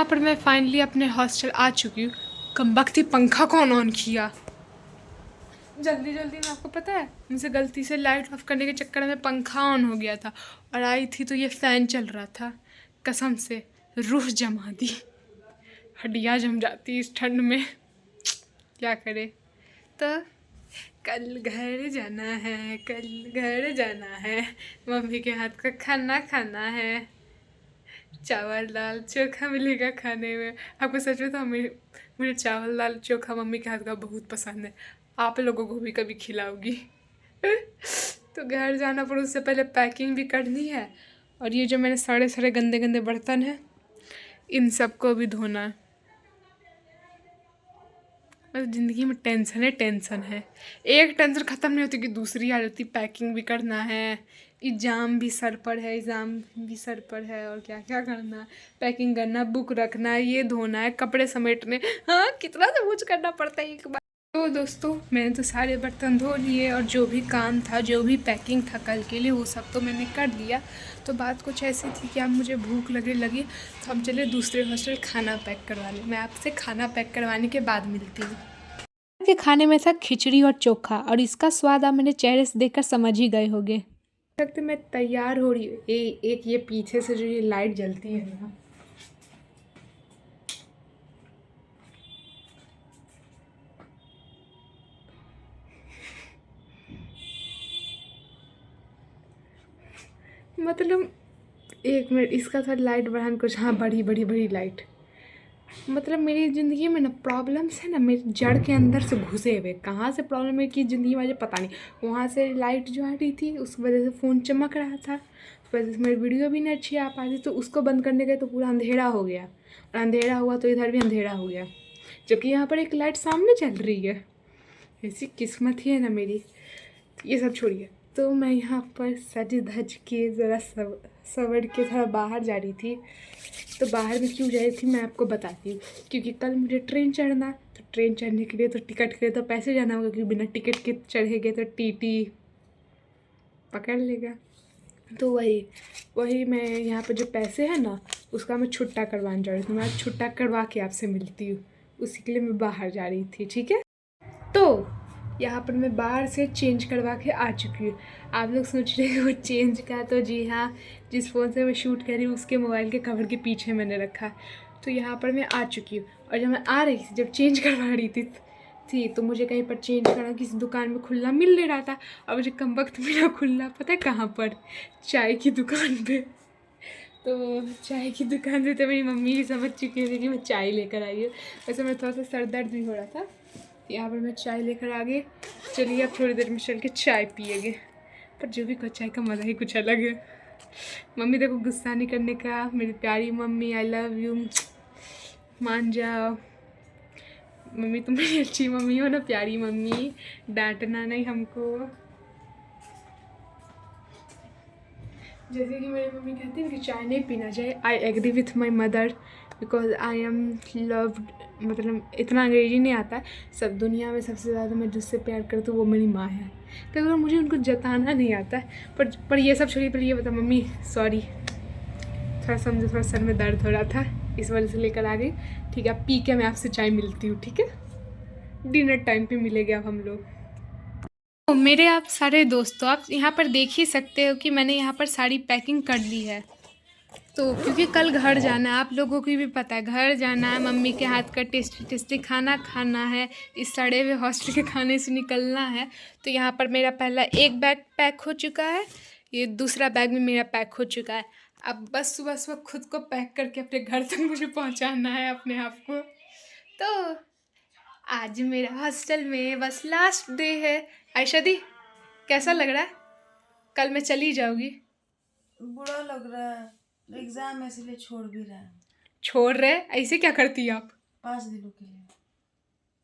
यहाँ पर मैं फाइनली अपने हॉस्टल आ चुकी हूँ। कमबख्ती पंखा कौन ऑन किया जल्दी जल्दी में, आपको पता है मुझसे गलती से लाइट ऑफ करने के चक्कर में पंखा ऑन हो गया था और आई थी तो ये फ़ैन चल रहा था। कसम से रूह जमा दी, हड्डियाँ जम जाती इस ठंड में, क्या करे। तो कल घर जाना है, कल घर जाना है, मम्मी के हाथ का खाना खाना है, चावल दाल चोखा मिलेगा खाने में। आपको सच में तो मुझे चावल दाल चोखा मम्मी के हाथ का बहुत पसंद है। आप लोगों को भी कभी खिलाऊंगी। तो घर जाना पर उससे पहले पैकिंग भी करनी है और ये जो मैंने सारे सारे गंदे गंदे बर्तन हैं इन सबको भी धोना है। मतलब ज़िंदगी में टेंशन है, टेंशन है, एक टेंशन ख़त्म नहीं होती कि दूसरी आ जाती। पैकिंग भी करना है, एग्ज़ाम भी सर पर है, एग्ज़ाम भी सर पर है, और क्या क्या करना है, पैकिंग करना, बुक रखना है, ये धोना है, कपड़े समेटने, हाँ कितना तो कुछ करना पड़ता है एक बार। तो दोस्तों मैंने तो सारे बर्तन धो लिए और जो भी काम था, जो भी पैकिंग था कल के लिए, वो सब तो मैंने कर लिया। तो बात कुछ ऐसी थी कि अब मुझे भूख लगी तो हम चले दूसरे हॉस्टल खाना पैक करवाने। मैं आपसे खाना पैक करवाने के बाद मिलती हूँ। के खाने में था खिचड़ी और चोखा, और इसका स्वाद आप मेरे चेहरे से देखकर समझ ही गए होंगे। लगता मैं तैयार हो रही हूँ। एक ये पीछे से जो ये लाइट जलती है ना, मतलब एक मिनट, इसका था लाइट बढ़ाने कुछ, हाँ बड़ी बड़ी बड़ी लाइट। मतलब मेरी ज़िंदगी में ना प्रॉब्लम्स है ना मेरी जड़ के अंदर से घुसे हुए। कहाँ से प्रॉब्लम है कि ज़िंदगी में मुझे पता नहीं। वहाँ से लाइट जो आ रही थी उस वजह से फ़ोन चमक रहा था, उस वजह से मेरी वीडियो भी नहीं अच्छी आ पा रही, तो उसको बंद करने गए तो पूरा अंधेरा हो गया, और अंधेरा हुआ तो इधर भी अंधेरा हो गया, जबकि यहाँ पर एक लाइट सामने चल रही है। ऐसी किस्मत ही है ना मेरी। ये सब छोड़िए। तो मैं यहाँ पर सज धज के ज़रा सवर के थोड़ा बाहर जा रही थी। तो बाहर में क्यों जा रही थी मैं आपको बताती हूँ। क्योंकि कल मुझे ट्रेन चढ़ना, तो ट्रेन चढ़ने के लिए तो टिकट के लिए तो पैसे जाना होगा, क्योंकि बिना टिकट के चढ़ेंगे तो टीटी पकड़ लेगा। तो वही मैं यहाँ पर जो पैसे हैं ना उसका मैं छुट्टा करवाने जा रही थी। मैं आज छुट्टा करवा के आपसे मिलती हूँ, उसी के लिए मैं बाहर जा रही थी, ठीक है। तो यहाँ पर मैं बाहर से चेंज करवा के आ चुकी हूँ। आप लोग सोच रहे हो वो चेंज का, तो जी हाँ, जिस फ़ोन से मैं शूट कर रही हूँ उसके मोबाइल के कवर के पीछे मैंने रखा। तो यहाँ पर मैं आ चुकी हूँ, और जब मैं आ रही थी, जब चेंज करवा रही थी तो मुझे कहीं पर चेंज करना किसी दुकान में खुला मिल नहीं रहा था, और मुझे कम वक्त मिला खुला, पता है कहाँ पर, चाय की दुकान पर। तो चाय की दुकान से तो मेरी मम्मी ही समझ चुकी थी कि मैं चाय लेकर आई हूँ। वैसे मैं थोड़ा सा सर दर्द भी हो रहा था। यहाँ पर मैं चाय लेकर आ गई। चलिए अब थोड़ी देर में चल के चाय पिएंगे। पर जो भी चाय का मज़ा ही कुछ अलग है। मम्मी देखो गुस्सा नहीं करने का, मेरी प्यारी मम्मी, आई लव यू, मान जाओ। मम्मी तुम मेरी अच्छी मम्मी हो ना, प्यारी मम्मी, डांटना नहीं हमको। जैसे कि मेरी मम्मी कहती है कि चाय नहीं पीना चाहिए, I agree with my mother, because I am loved. मतलब इतना अंग्रेजी नहीं आता है। सब दुनिया में सबसे ज़्यादा मैं जिससे प्यार करती हूँ वो मेरी माँ है। तो अगर मुझे उनको जताना नहीं आता है, पर ये सब छोड़िए, पर ये बता मम्मी सॉरी, थोड़ा समझो, थोड़ा सर में दर्द हो रहा था इस वजह से लेकर आ गई। ठीक है, अब पी के मैं आपसे चाय मिलती हूँ, ठीक है। डिनर टाइम पे मिलेंगे अब हम लोग। तो मेरे आप सारे दोस्तों, आप यहाँ पर देख ही सकते हो कि मैंने यहाँ पर सारी पैकिंग कर ली है। तो क्योंकि कल घर जाना है, आप लोगों को भी पता है, घर जाना है, मम्मी के हाथ का टेस्टी टेस्टी खाना खाना है, इस सड़े हुए हॉस्टल के खाने से निकलना है। तो यहाँ पर मेरा पहला एक बैग पैक हो चुका है, ये दूसरा बैग भी मेरा पैक हो चुका है। अब बस सुबह सुबह खुद को पैक करके अपने घर तक मुझे पहुँचाना है अपने आप को। तो आज मेरा हॉस्टल में बस लास्ट डे है। आयशा दी कैसा लग रहा है? कल मैं चली जाऊँगी। बुरा लग रहा है, एग्जाम है इसलिए छोड़ भी रहा है। छोड़ रहे? ऐसे क्या करती आप? 5 दिनों के लिए।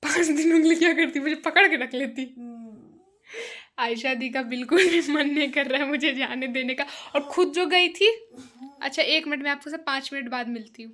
5 दिनों के लिए क्या करती? मुझे पकड़ के रख लेती। आयशा दी का बिल्कुल भी मन नहीं कर रहा है मुझे जाने देने का, और खुद जो गई थी। अच्छा एक मिनट, मैं आपको से 5 मिनट बाद मिलती हूँ।